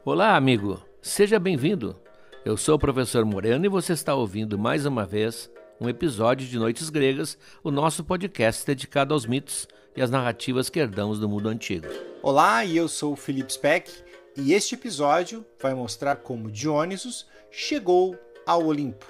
Olá, amigo. Seja bem-vindo. Eu sou o professor Moreno e você está ouvindo mais uma vez um episódio de Noites Gregas, o nosso podcast dedicado aos mitos e às narrativas que herdamos do mundo antigo. Olá, e eu sou o Felipe Speck e este episódio vai mostrar como Dionysos chegou ao Olimpo.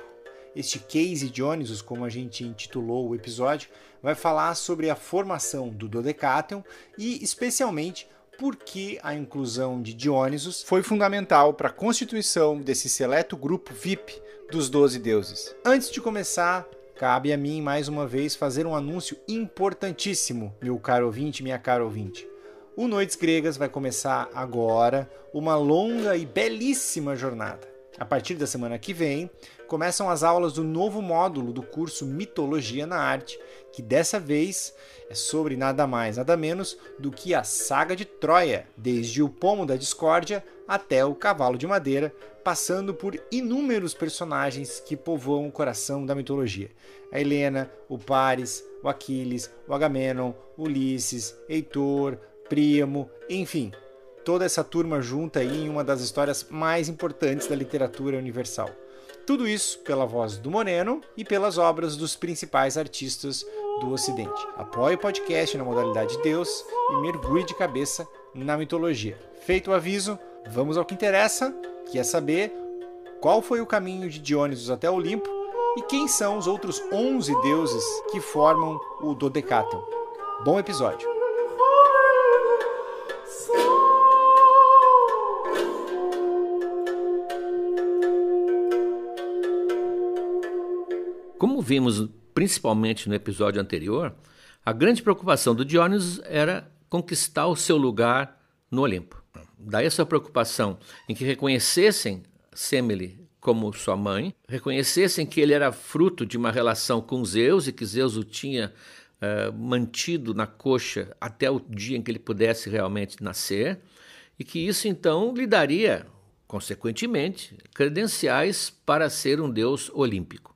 Este Case Dionysos, como a gente intitulou o episódio, vai falar sobre a formação do Dodecatheon e, especialmente, por que a inclusão de Dionysos foi fundamental para a constituição desse seleto grupo VIP dos 12 deuses. Antes de começar, cabe a mim, mais uma vez, fazer um anúncio importantíssimo, meu caro ouvinte, minha cara ouvinte. O Noites Gregas vai começar agora uma longa e belíssima jornada. A partir da semana que vem, começam as aulas do novo módulo do curso Mitologia na Arte, que dessa vez é sobre nada mais, nada menos do que a saga de Troia, desde o Pomo da Discórdia até o Cavalo de Madeira, passando por inúmeros personagens que povoam o coração da mitologia. A Helena, o Paris, o Aquiles, o Agamenon, Ulisses, Heitor, Príamo, enfim, toda essa turma junta aí em uma das histórias mais importantes da literatura universal. Tudo isso pela voz do Moreno e pelas obras dos principais artistas do Ocidente. Apoie o podcast na modalidade Deus e mergulhe de cabeça na mitologia. Feito o aviso, vamos ao que interessa, que é saber qual foi o caminho de Dionysos até o Olimpo e quem são os outros 11 deuses que formam o Dodecatheon. Bom episódio! Como vimos principalmente no episódio anterior, a grande preocupação do Dionysos era conquistar o seu lugar no Olimpo. Daí essa preocupação em que reconhecessem Semele como sua mãe, reconhecessem que ele era fruto de uma relação com Zeus e que Zeus o tinha mantido na coxa até o dia em que ele pudesse realmente nascer, e que isso então lhe daria, consequentemente, credenciais para ser um deus olímpico.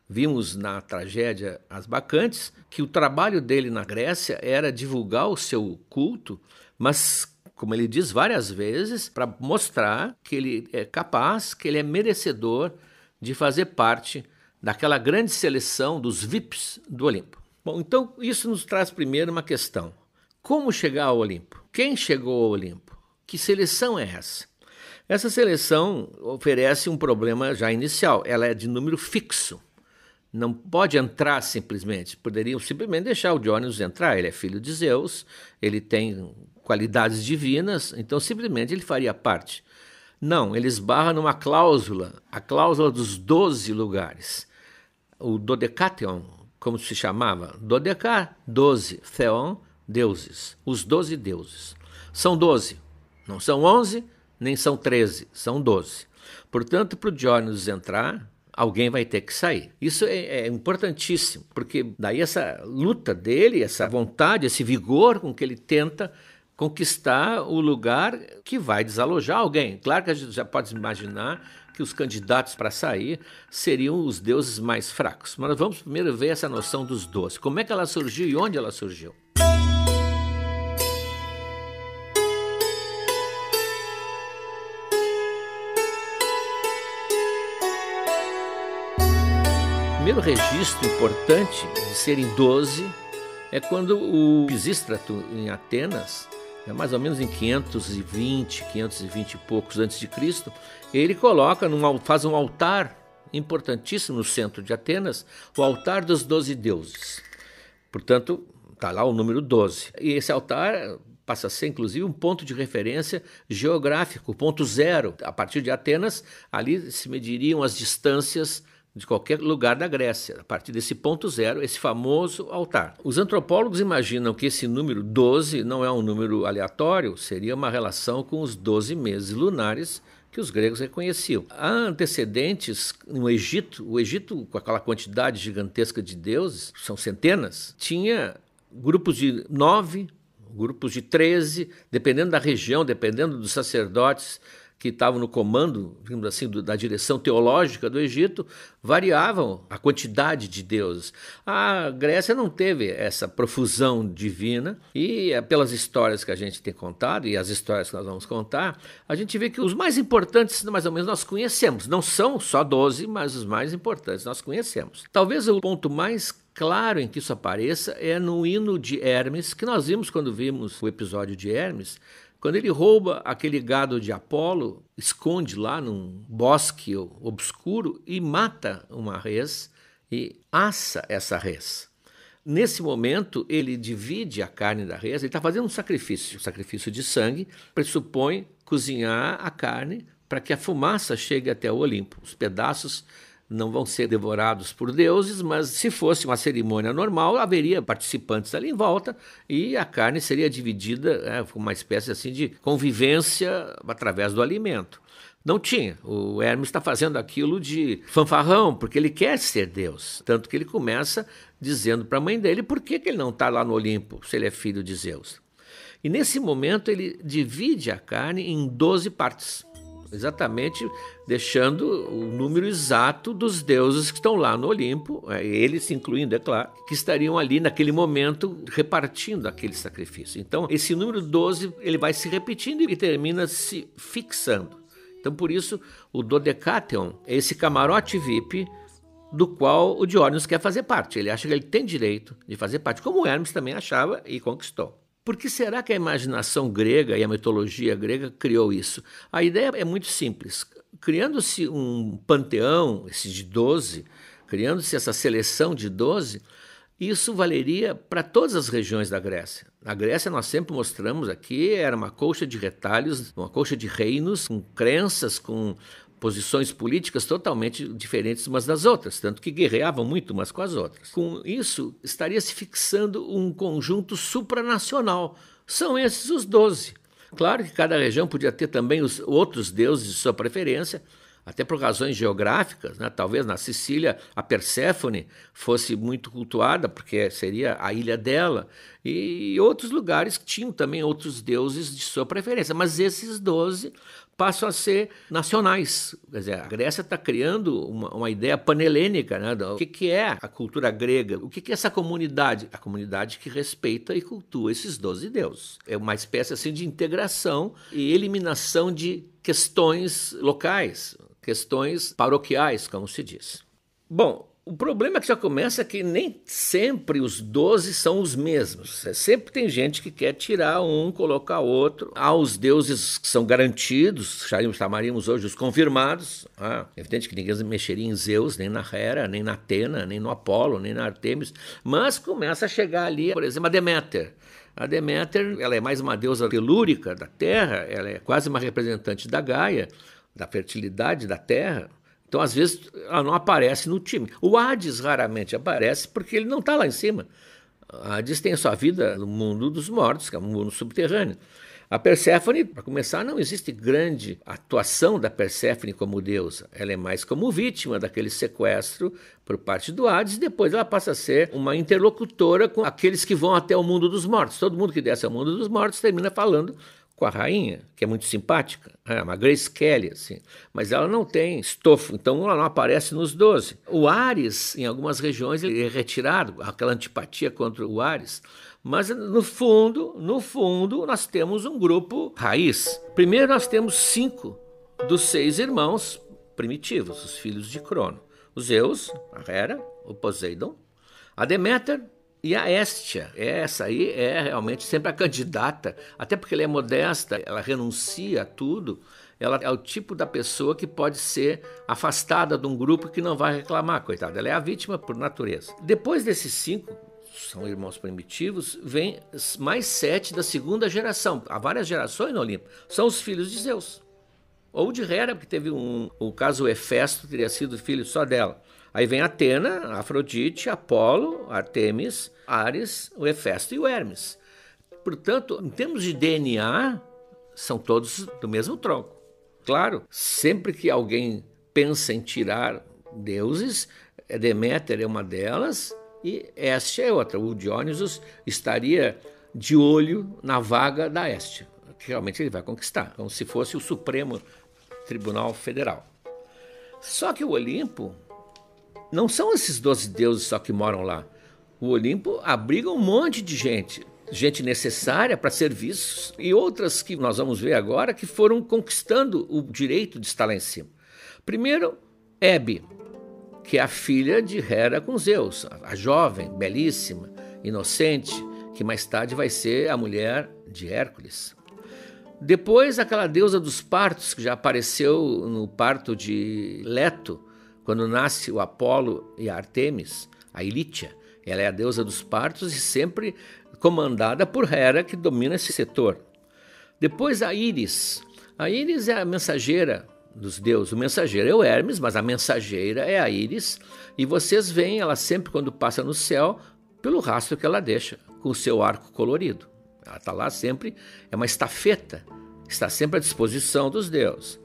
Vimos na tragédia As Bacantes que o trabalho dele na Grécia era divulgar o seu culto, mas, como ele diz várias vezes, para mostrar que ele é capaz, que ele é merecedor de fazer parte daquela grande seleção dos VIPs do Olimpo. Bom, então isso nos traz primeiro uma questão. Como chegar ao Olimpo? Quem chegou ao Olimpo? Que seleção é essa? Essa seleção oferece um problema já inicial. Ela é de número fixo. Não pode entrar simplesmente. Poderiam simplesmente deixar o Dionysos entrar. Ele é filho de Zeus, ele tem qualidades divinas, então simplesmente ele faria parte. Não, ele esbarra numa cláusula, a cláusula dos 12 lugares. O Dodecatheon, como se chamava? Dodeca, 12, Theon, deuses. Os 12 deuses. São 12, não são 11, nem são 13, são 12. Portanto, para o Dionysos entrar, alguém vai ter que sair. Isso é importantíssimo, porque daí essa luta dele, essa vontade, esse vigor com que ele tenta conquistar o lugar que vai desalojar alguém. Claro que a gente já pode imaginar que os candidatos para sair seriam os deuses mais fracos. Mas vamos primeiro ver essa noção dos 12. Como é que ela surgiu e onde ela surgiu? O primeiro registro importante de serem 12 é quando o Pisístrato, em Atenas, mais ou menos em 520 e poucos antes de Cristo, ele coloca, faz um altar importantíssimo no centro de Atenas, o altar dos 12 deuses. Portanto, está lá o número 12. E esse altar passa a ser, inclusive, um ponto de referência geográfico, ponto zero. A partir de Atenas, ali se mediriam as distâncias de qualquer lugar da Grécia, a partir desse ponto zero, esse famoso altar. Os antropólogos imaginam que esse número 12 não é um número aleatório, seria uma relação com os 12 meses lunares que os gregos reconheciam. Há antecedentes no Egito, o Egito, com aquela quantidade gigantesca de deuses, são centenas, tinha grupos de 9, grupos de 13, dependendo da região, dependendo dos sacerdotes, que estavam no comando, digamos assim, da direção teológica do Egito, variavam a quantidade de deuses. A Grécia não teve essa profusão divina e, pelas histórias que a gente tem contado e as histórias que nós vamos contar, a gente vê que os mais importantes, mais ou menos, nós conhecemos. Não são só 12, mas os mais importantes nós conhecemos. Talvez o ponto mais claro em que isso apareça é no hino de Hermes, que nós vimos quando vimos o episódio de Hermes, quando ele rouba aquele gado de Apolo, esconde lá num bosque obscuro e mata uma res e assa essa res. Nesse momento, ele divide a carne da res, ele está fazendo um sacrifício de sangue, pressupõe cozinhar a carne para que a fumaça chegue até o Olimpo. Os pedaços não vão ser devorados por deuses, mas se fosse uma cerimônia normal, haveria participantes ali em volta e a carne seria dividida com uma espécie assim de convivência através do alimento. Não tinha. O Hermes está fazendo aquilo de fanfarrão, porque ele quer ser Deus. Tanto que ele começa dizendo para a mãe dele por que ele não está lá no Olimpo, se ele é filho de Zeus. E nesse momento ele divide a carne em 12 partes. Exatamente deixando o número exato dos deuses que estão lá no Olimpo, eles incluindo, é claro, que estariam ali naquele momento repartindo aquele sacrifício. Então, esse número 12 ele vai se repetindo e termina se fixando. Então, por isso, o Dodecatheon é esse camarote VIP do qual o Diógenes quer fazer parte. Ele acha que ele tem direito de fazer parte, como o Hermes também achava e conquistou. Por que será que a imaginação grega e a mitologia grega criou isso? A ideia é muito simples. Criando-se um panteão, esse de 12, criando-se essa seleção de 12, isso valeria para todas as regiões da Grécia. A Grécia, nós sempre mostramos aqui, era uma colcha de retalhos, uma colcha de reinos, com crenças, com posições políticas totalmente diferentes umas das outras, tanto que guerreavam muito umas com as outras. Com isso, estaria se fixando um conjunto supranacional. São esses os 12. Claro que cada região podia ter também os outros deuses de sua preferência, até por razões geográficas, né? Talvez na Sicília a Perséfone fosse muito cultuada, porque seria a ilha dela, e outros lugares que tinham também outros deuses de sua preferência, mas esses 12 passam a ser nacionais. Quer dizer, a Grécia está criando uma ideia panhelênica, né? O que é a cultura grega, o que é essa comunidade? A comunidade que respeita e cultua esses 12 deuses. É uma espécie assim, de integração e eliminação de questões locais, questões paroquiais, como se diz. Bom, o problema que já começa é que nem sempre os 12 são os mesmos. Sempre tem gente que quer tirar um, colocar outro. Há os deuses que são garantidos, chamaríamos hoje os confirmados. É evidente que ninguém mexeria em Zeus, nem na Hera, nem na Atena, nem no Apolo, nem na Artemis. Mas começa a chegar ali, por exemplo, a Deméter. A Deméter, ela é mais uma deusa telúrica da terra, ela é quase uma representante da Gaia, da fertilidade da terra. Então, às vezes, ela não aparece no time. O Hades raramente aparece porque ele não está lá em cima. A Hades tem a sua vida no mundo dos mortos, que é um mundo subterrâneo. A Perséfone, para começar, não existe grande atuação da Perséfone como deusa. Ela é mais como vítima daquele sequestro por parte do Hades, e depois ela passa a ser uma interlocutora com aqueles que vão até o mundo dos mortos. Todo mundo que desce ao mundo dos mortos termina falando com a rainha, que é muito simpática, é uma Grace Kelly, assim, mas ela não tem estofo, então ela não aparece nos 12. O Ares, em algumas regiões, ele é retirado, aquela antipatia contra o Ares, mas no fundo, nós temos um grupo raiz. Primeiro nós temos 5 dos 6 irmãos primitivos, os filhos de Crono. O Zeus, a Hera, o Poseidon, a Deméter, e a Hestia, essa aí é realmente sempre a candidata, até porque ela é modesta, ela renuncia a tudo, ela é o tipo da pessoa que pode ser afastada de um grupo que não vai reclamar, coitada, ela é a vítima por natureza. Depois desses 5, são irmãos primitivos, vem mais 7 da segunda geração, há várias gerações no Olimpo, são os filhos de Zeus, ou de Hera, porque teve o caso Hefesto, teria sido filho só dela. Aí vem Atena, Afrodite, Apolo, Artemis, Ares, o Hefesto e o Hermes. Portanto, em termos de DNA, são todos do mesmo tronco. Claro, sempre que alguém pensa em tirar deuses, Deméter é uma delas e Hestia é outra. O Dionysos estaria de olho na vaga da Hestia, que realmente ele vai conquistar, como se fosse o Supremo Tribunal Federal. Só que o Olimpo não são esses 12 deuses só que moram lá. O Olimpo abriga um monte de gente necessária para serviços e outras que nós vamos ver agora que foram conquistando o direito de estar lá em cima. Primeiro, Hebe, que é a filha de Hera com Zeus, a jovem, belíssima, inocente, que mais tarde vai ser a mulher de Hércules. Depois, aquela deusa dos partos, que já apareceu no parto de Leto, quando nasce o Apolo e a Ártemis, a Ilítia. Ela é a deusa dos partos e sempre comandada por Hera, que domina esse setor. Depois, a Íris. A Íris é a mensageira dos deuses. O mensageiro é o Hermes, mas a mensageira é a Íris. E vocês veem ela sempre, quando passa no céu, pelo rastro que ela deixa, com o seu arco colorido. Ela está lá sempre, é uma estafeta, está sempre à disposição dos deuses.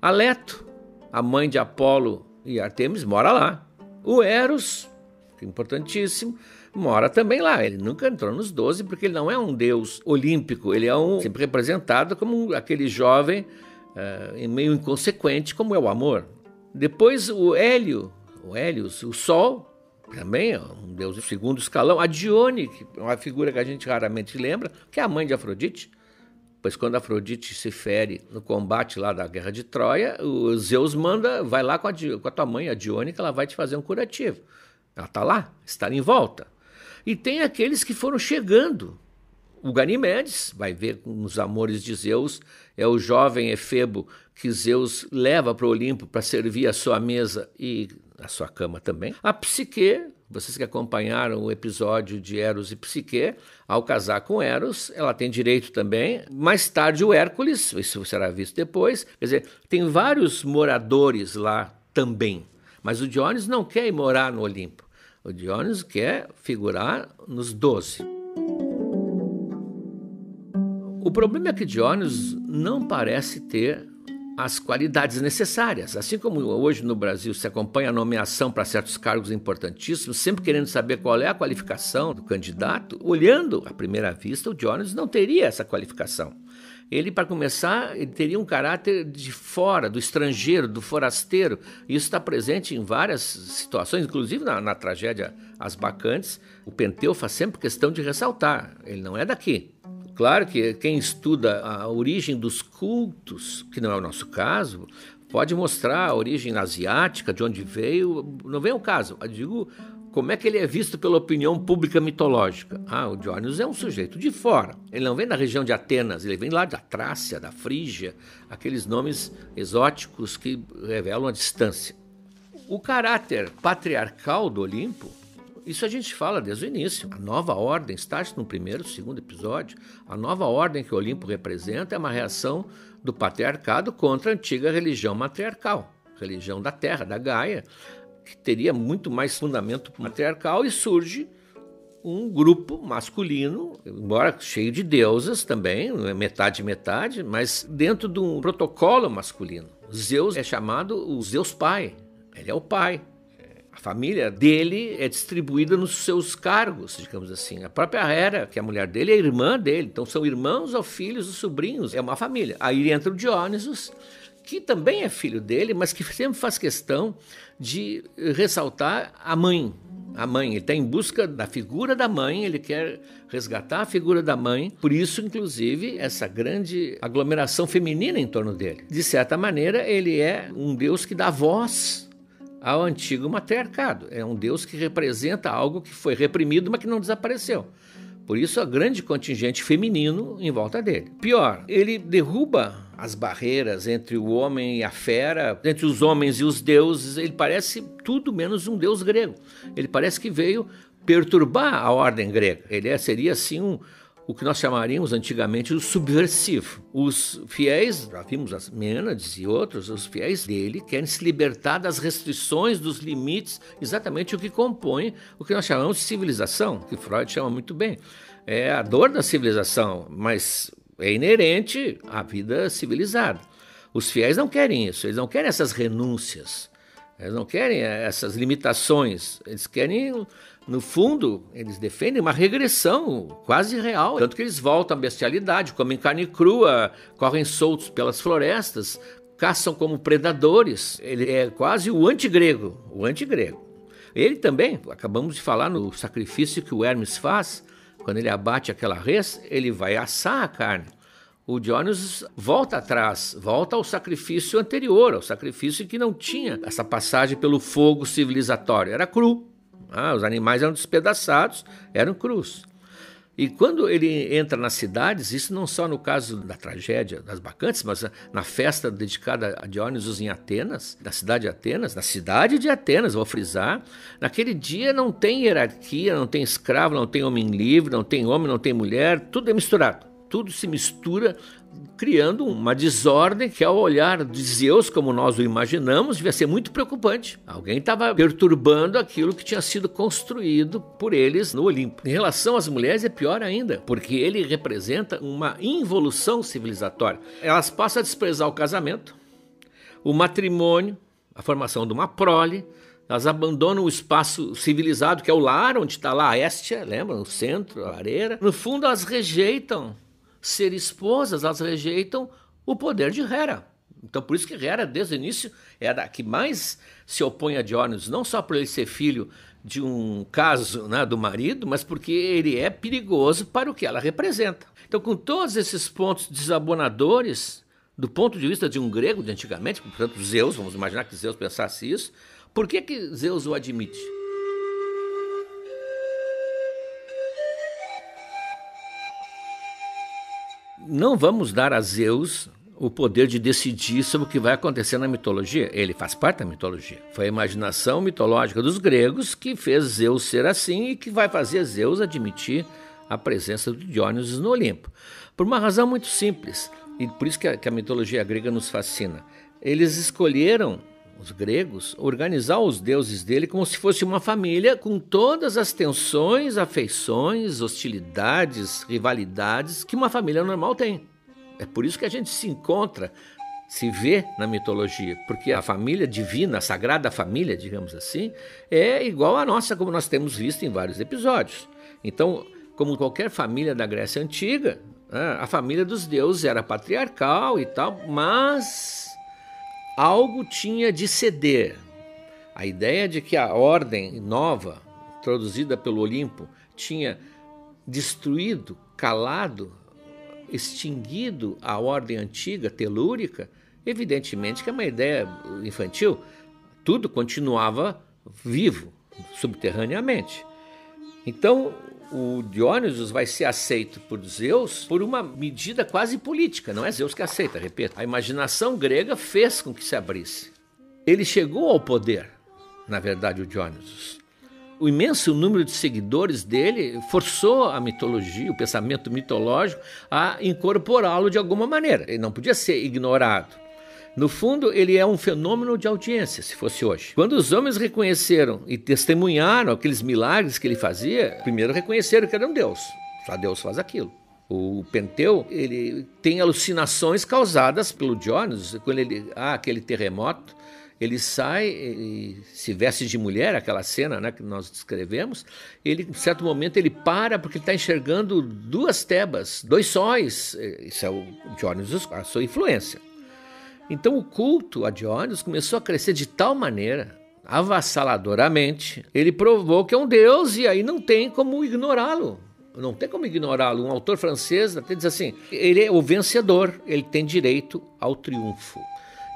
A Leto, a mãe de Apolo e Ártemis, mora lá. O Eros, que é importantíssimo, mora também lá. Ele nunca entrou nos 12 porque ele não é um deus olímpico, ele é sempre representado como aquele jovem meio inconsequente, como é o amor. Depois o Hélios, o Sol, também é um deus de segundo escalão. A Dione, que é uma figura que a gente raramente lembra, que é a mãe de Afrodite. Pois quando Afrodite se fere no combate lá da Guerra de Troia, o Zeus manda, vai lá com a tua mãe, a Dione, que ela vai te fazer um curativo. Ela está lá, está em volta. E tem aqueles que foram chegando. O Ganimedes, vai ver nos Amores de Zeus, é o jovem Efebo que Zeus leva para o Olimpo para servir a sua mesa e a sua cama também. A Psique, vocês que acompanharam o episódio de Eros e Psique, ao casar com Eros, ela tem direito também. Mais tarde o Hércules, isso será visto depois, quer dizer, tem vários moradores lá também. Mas o Dióniso não quer ir morar no Olimpo. O Dióniso quer figurar nos 12. O problema é que Dióniso não parece ter as qualidades necessárias. Assim como hoje no Brasil se acompanha a nomeação para certos cargos importantíssimos, sempre querendo saber qual é a qualificação do candidato, olhando à primeira vista, o Dióniso não teria essa qualificação. Ele, para começar, ele teria um caráter de fora, do estrangeiro, do forasteiro. Isso está presente em várias situações, inclusive na tragédia As Bacantes. O Penteu faz sempre questão de ressaltar, ele não é daqui. Claro que quem estuda a origem dos cultos, que não é o nosso caso, pode mostrar a origem asiática, de onde veio, não vem o caso. Eu digo como é que ele é visto pela opinião pública mitológica. O Dióniso é um sujeito de fora. Ele não vem da região de Atenas, ele vem lá da Trácia, da Frígia, aqueles nomes exóticos que revelam a distância. O caráter patriarcal do Olimpo, isso a gente fala desde o início. A nova ordem, está no primeiro, segundo episódio, a nova ordem que o Olimpo representa é uma reação do patriarcado contra a antiga religião matriarcal, religião da terra, da Gaia, que teria muito mais fundamento matriarcal, e surge um grupo masculino, embora cheio de deusas também, metade, mas dentro de um protocolo masculino. Zeus é chamado o Zeus Pai, ele é o pai. A família dele é distribuída nos seus cargos, digamos assim. A própria Hera, que é a mulher dele, é irmã dele. Então são irmãos ou filhos ou sobrinhos. É uma família. Aí entra o Diónisos, que também é filho dele, mas que sempre faz questão de ressaltar a mãe. A mãe, ele está em busca da figura da mãe, ele quer resgatar a figura da mãe. Por isso, inclusive, essa grande aglomeração feminina em torno dele. De certa maneira, ele é um deus que dá voz ao antigo matriarcado. É um deus que representa algo que foi reprimido, mas que não desapareceu. Por isso, a grande contingente feminino em volta dele. Pior, ele derruba as barreiras entre o homem e a fera, entre os homens e os deuses. Ele parece tudo menos um deus grego. Ele parece que veio perturbar a ordem grega. Ele seria, assim, o que nós chamaríamos antigamente de subversivo. Os fiéis, já vimos as Mênades e outros, os fiéis dele querem se libertar das restrições, dos limites, exatamente o que compõe o que nós chamamos de civilização, que Freud chama muito bem. É a dor da civilização, mas é inerente à vida civilizada. Os fiéis não querem isso, eles não querem essas renúncias, eles não querem essas limitações, eles querem No fundo, eles defendem uma regressão quase real, tanto que eles voltam à bestialidade, comem carne crua, correm soltos pelas florestas, caçam como predadores. Ele é quase o antigrego, Ele também, acabamos de falar no sacrifício que o Hermes faz, quando ele abate aquela res, ele vai assar a carne. O Dionysus volta atrás, volta ao sacrifício anterior, ao sacrifício que não tinha essa passagem pelo fogo civilizatório, era cru. Os animais eram despedaçados, eram crus. E quando ele entra nas cidades, isso não só no caso da tragédia das Bacantes, mas na festa dedicada a Dionysus em Atenas, na cidade de Atenas, vou frisar, naquele dia não tem hierarquia, não tem escravo, não tem homem livre, não tem homem, não tem mulher, tudo é misturado. Tudo se mistura, criando uma desordem que, ao olhar de Zeus, como nós o imaginamos, devia ser muito preocupante. Alguém estava perturbando aquilo que tinha sido construído por eles no Olimpo. Em relação às mulheres é pior ainda, porque ele representa uma involução civilizatória. Elas passam a desprezar o casamento, o matrimônio, a formação de uma prole. Elas abandonam o espaço civilizado, que é o lar, onde está lá a Héstia, lembra? No centro, a lareira. No fundo, elas rejeitam ser esposas, elas rejeitam o poder de Hera. Então, por isso que Hera, desde o início, é a que mais se opõe a Dionysus, não só por ele ser filho de um caso, né, do marido, mas porque ele é perigoso para o que ela representa. Então, com todos esses pontos desabonadores, do ponto de vista de um grego de antigamente, portanto, Zeus, vamos imaginar que Zeus pensasse isso, por que Zeus o admite? Não vamos dar a Zeus o poder de decidir sobre o que vai acontecer na mitologia. Ele faz parte da mitologia. Foi a imaginação mitológica dos gregos que fez Zeus ser assim e que vai fazer Zeus admitir a presença de Dionysus no Olimpo. Por uma razão muito simples, e por isso que a mitologia grega nos fascina. Eles escolheram, os gregos, organizar os deuses dele como se fosse uma família com todas as tensões, afeições, hostilidades, rivalidades que uma família normal tem. É por isso que a gente se encontra, se vê na mitologia, porque a família divina, a sagrada família, digamos assim, é igual à nossa, como nós temos visto em vários episódios. Então, como qualquer família da Grécia Antiga, a família dos deuses era patriarcal e tal, mas algo tinha de ceder. A ideia de que a ordem nova, introduzida pelo Olimpo, tinha destruído, calado, extinguido a ordem antiga, telúrica, evidentemente que é uma ideia infantil. Tudo continuava vivo, subterraneamente. Então, o Dionysus vai ser aceito por Zeus por uma medida quase política. Não é Zeus que aceita, repito. A imaginação grega fez com que se abrisse. Ele chegou ao poder, na verdade, o Dionysus. O imenso número de seguidores dele forçou a mitologia, o pensamento mitológico, a incorporá-lo de alguma maneira. Ele não podia ser ignorado. No fundo, ele é um fenômeno de audiência, se fosse hoje. Quando os homens reconheceram e testemunharam aqueles milagres que ele fazia, primeiro reconheceram que era um Deus. Só Deus faz aquilo. O Penteu, ele tem alucinações causadas pelo Dionysus. Quando há aquele terremoto, ele sai e se veste de mulher, aquela cena, né, que nós descrevemos. Ele, em certo momento, ele para porque ele está enxergando duas Tebas, dois sóis. Isso é o Dionysus, a sua influência. Então o culto a Dionysus começou a crescer de tal maneira, avassaladoramente, ele provou que é um deus e aí não tem como ignorá-lo. Não tem como ignorá-lo. Um autor francês até diz assim, ele é o vencedor, ele tem direito ao triunfo.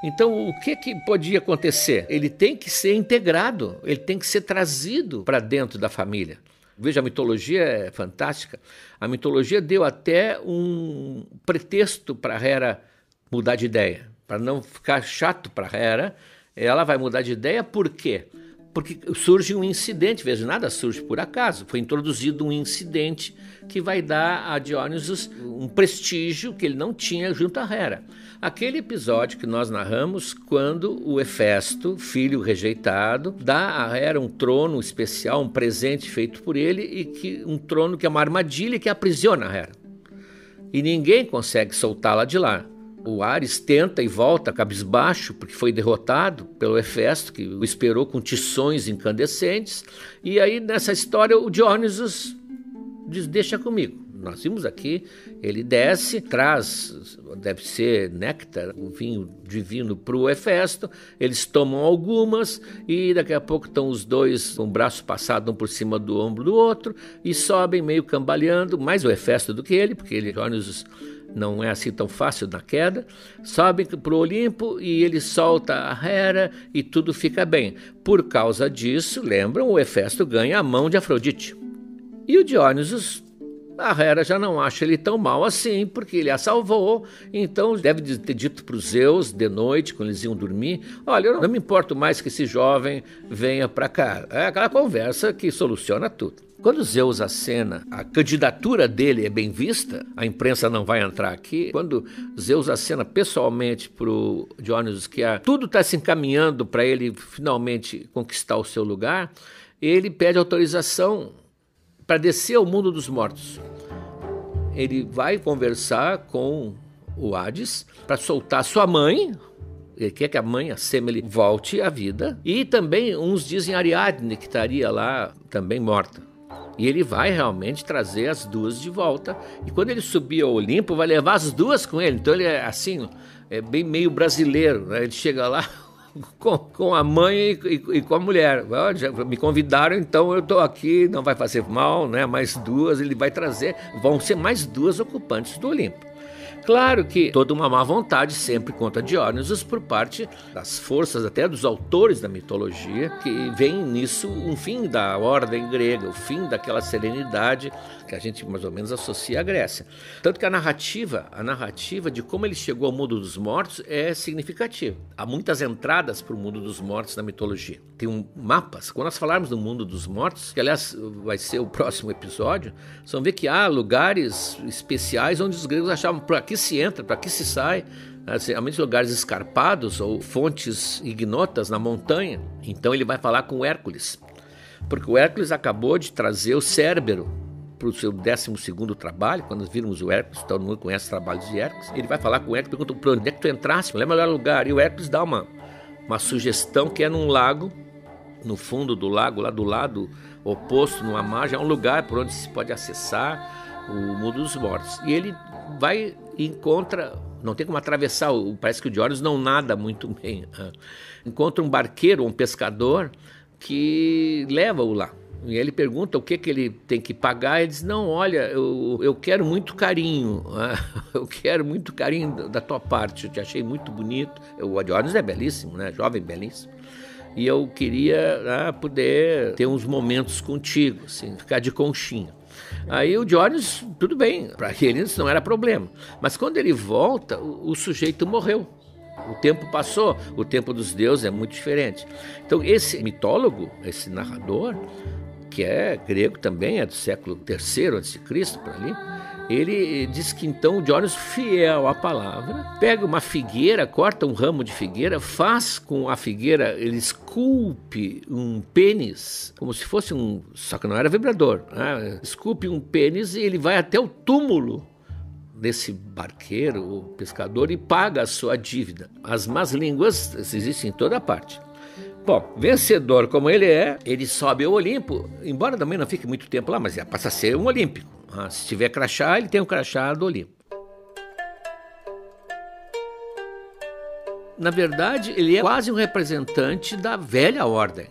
Então, o que podia acontecer? Ele tem que ser integrado, ele tem que ser trazido para dentro da família. Veja, a mitologia é fantástica. A mitologia deu até um pretexto para Hera mudar de ideia. Para não ficar chato para Hera, ela vai mudar de ideia. Por quê? Porque surge um incidente, veja, nada surge por acaso. Foi introduzido um incidente que vai dar a Dionysus um prestígio que ele não tinha junto a Hera. Aquele episódio que nós narramos quando o Hefesto, filho rejeitado, dá a Hera um trono especial, um presente feito por ele, e um trono que é uma armadilha que aprisiona a Hera. E ninguém consegue soltá-la de lá. O Ares tenta e volta cabisbaixo, porque foi derrotado pelo Hefesto, que o esperou com tições incandescentes. E aí, nessa história, o Diónisos diz, deixa comigo. Nós vimos aqui, ele desce, traz, deve ser néctar, um vinho divino para o Hefesto, eles tomam algumas e daqui a pouco estão os dois com o braço passado um por cima do ombro do outro e sobem meio cambaleando, mais o Hefesto do que ele, porque ele, Diónisos, não é assim tão fácil na queda, sobem para o Olimpo e ele solta a Hera e tudo fica bem. Por causa disso, lembram, o Hefesto ganha a mão de Afrodite. E o Diónisos, a Hera já não acha ele tão mal assim, porque ele a salvou, então deve ter dito para os Zeus, de noite, quando eles iam dormir, olha, eu não me importo mais que esse jovem venha para cá. É aquela conversa que soluciona tudo. Quando Zeus acena, a candidatura dele é bem vista, a imprensa não vai entrar aqui. Quando Zeus acena pessoalmente para o Diónisos que tudo está se encaminhando para ele finalmente conquistar o seu lugar, ele pede autorização para descer ao mundo dos mortos. Ele vai conversar com o Hades para soltar sua mãe. Ele quer que a mãe, a Semele, volte à vida. E também uns dizem Ariadne, que estaria lá também morta. E ele vai realmente trazer as duas de volta. E quando ele subir ao Olimpo, vai levar as duas com ele. Então ele é assim, é bem meio brasileiro, né? Ele chega lá com a mãe e com a mulher. Já me convidaram, então eu estou aqui, não vai fazer mal, né? Mais duas, ele vai trazer, vão ser mais duas ocupantes do Olimpo. Claro que toda uma má vontade sempre contra Diónisos por parte das forças, até dos autores da mitologia, que veem nisso um fim da ordem grega, o fim daquela serenidade que a gente mais ou menos associa à Grécia. Tanto que a narrativa de como ele chegou ao mundo dos mortos é significativa. Há muitas entradas para o mundo dos mortos na mitologia. Tem mapas, quando nós falarmos do mundo dos mortos, que aliás vai ser o próximo episódio, vocês vão ver que há lugares especiais onde os gregos achavam por aqui se entra, para aqui se sai, geralmente lugares escarpados ou fontes ignotas na montanha. Então ele vai falar com Hércules, porque o Hércules acabou de trazer o Cérbero para o seu 12º trabalho. Quando virmos o Hércules, todo mundo conhece os trabalhos de Hércules, ele vai falar com o Hércules, pergunta para onde é que tu entraste, qual é o melhor lugar, e o Hércules dá uma sugestão que é num lago, no fundo do lago, lá do lado oposto, numa margem, é um lugar por onde se pode acessar o mundo dos mortos. E ele vai e encontra, não tem como atravessar, parece que o Diónisos não nada muito bem, encontra um barqueiro, um pescador, que leva-o lá. E ele pergunta o que ele tem que pagar, ele diz, não, olha, eu quero muito carinho, eu quero muito carinho da tua parte, eu te achei muito bonito, o Diónisos é belíssimo, né? Jovem, belíssimo, e eu queria poder ter uns momentos contigo, assim, ficar de conchinha. Aí o Diónisos, tudo bem, para ele isso não era problema. Mas quando ele volta, o sujeito morreu. O tempo passou, o tempo dos deuses é muito diferente. Então esse mitólogo, esse narrador, que é grego também, é do século III a.C., por ali, ele diz que então o Diónisos, fiel à palavra, pega uma figueira, corta um ramo de figueira, faz com a figueira, ele esculpe um pênis, como se fosse só que não era vibrador, né? Esculpe um pênis e ele vai até o túmulo desse barqueiro, o pescador, e paga a sua dívida. As más línguas existem em toda parte. Bom, vencedor como ele é, ele sobe ao Olimpo, embora também não fique muito tempo lá, mas passa a ser um olímpico. Se tiver crachá, ele tem o crachá do Olimpo. Na verdade, ele é quase um representante da velha ordem.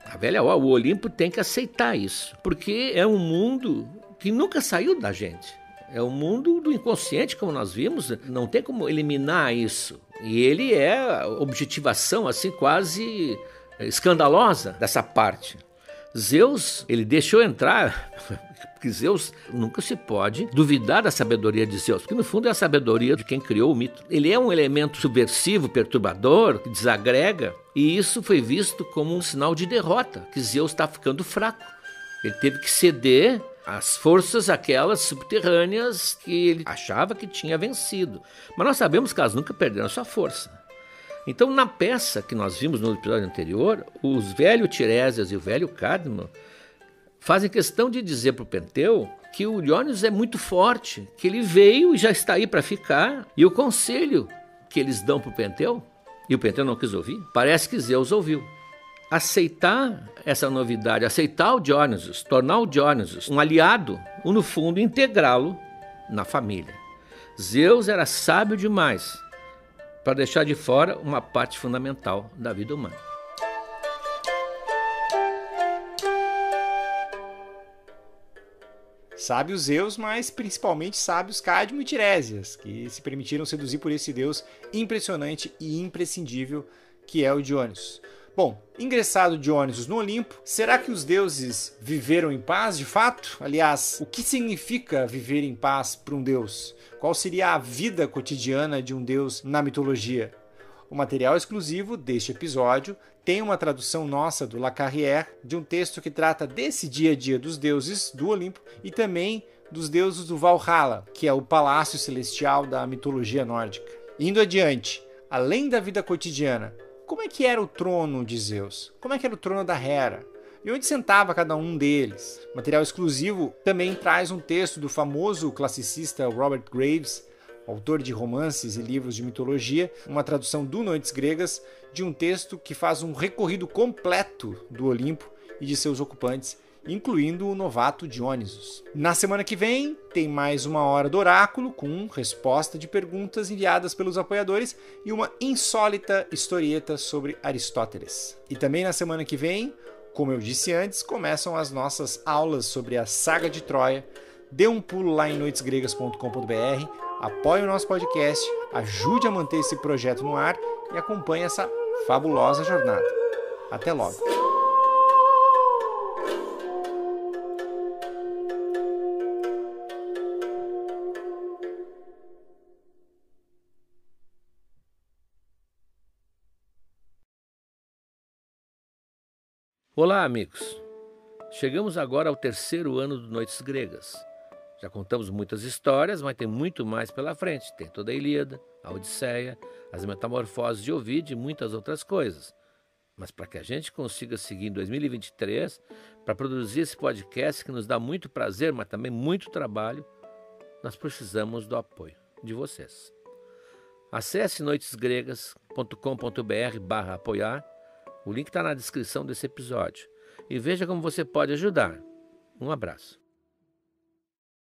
A velha ordem, o Olimpo tem que aceitar isso, porque é um mundo que nunca saiu da gente. É o mundo do inconsciente, como nós vimos, não tem como eliminar isso. E ele é a objetivação assim quase escandalosa dessa parte. Zeus, ele deixou entrar, porque Zeus nunca se pode duvidar da sabedoria de Zeus, porque no fundo é a sabedoria de quem criou o mito. Ele é um elemento subversivo, perturbador, que desagrega, e isso foi visto como um sinal de derrota, que Zeus está ficando fraco. Ele teve que ceder às forças aquelas subterrâneas que ele achava que tinha vencido. Mas nós sabemos que elas nunca perderam a sua força. Então, na peça que nós vimos no episódio anterior, os velho Tiresias e o velho Cadmo fazem questão de dizer para o Penteu que o Diónisos é muito forte, que ele veio e já está aí para ficar. E o conselho que eles dão para o Penteu, e o Penteu não quis ouvir, parece que Zeus ouviu. Aceitar essa novidade, aceitar o Diónisos, tornar o Diónisos um aliado, ou no fundo integrá-lo na família. Zeus era sábio demais para deixar de fora uma parte fundamental da vida humana. Sábios Zeus, mas principalmente sábios Cadmo e Tiresias, que se permitiram seduzir por esse deus impressionante e imprescindível que é o Diónisos. Bom, ingressado Diónisos no Olimpo, será que os deuses viveram em paz de fato? Aliás, o que significa viver em paz para um deus? Qual seria a vida cotidiana de um deus na mitologia? O material exclusivo deste episódio tem uma tradução nossa do La Carrière de um texto que trata desse dia a dia dos deuses do Olimpo e também dos deuses do Valhalla, que é o palácio celestial da mitologia nórdica. Indo adiante, além da vida cotidiana, como é que era o trono de Zeus? Como é que era o trono da Hera? E onde sentava cada um deles? O material exclusivo também traz um texto do famoso classicista Robert Graves, autor de romances e livros de mitologia, uma tradução do Noites Gregas, de um texto que faz um recorrido completo do Olimpo e de seus ocupantes, incluindo o novato Diónisos. Na semana que vem, tem mais uma hora do oráculo, com resposta de perguntas enviadas pelos apoiadores e uma insólita historieta sobre Aristóteles. E também na semana que vem, como eu disse antes, começam as nossas aulas sobre a saga de Troia. Dê um pulo lá em noitesgregas.com.br, apoie o nosso podcast, ajude a manter esse projeto no ar e acompanhe essa fabulosa jornada. Até logo! Olá, amigos! Chegamos agora ao terceiro ano do Noites Gregas. Já contamos muitas histórias, mas tem muito mais pela frente. Tem toda a Ilíada, a Odisseia, as Metamorfoses de Ovídio e muitas outras coisas. Mas para que a gente consiga seguir em 2023, para produzir esse podcast que nos dá muito prazer, mas também muito trabalho, nós precisamos do apoio de vocês. Acesse noitesgregas.com.br/apoiar. O link está na descrição desse episódio. E veja como você pode ajudar. Um abraço.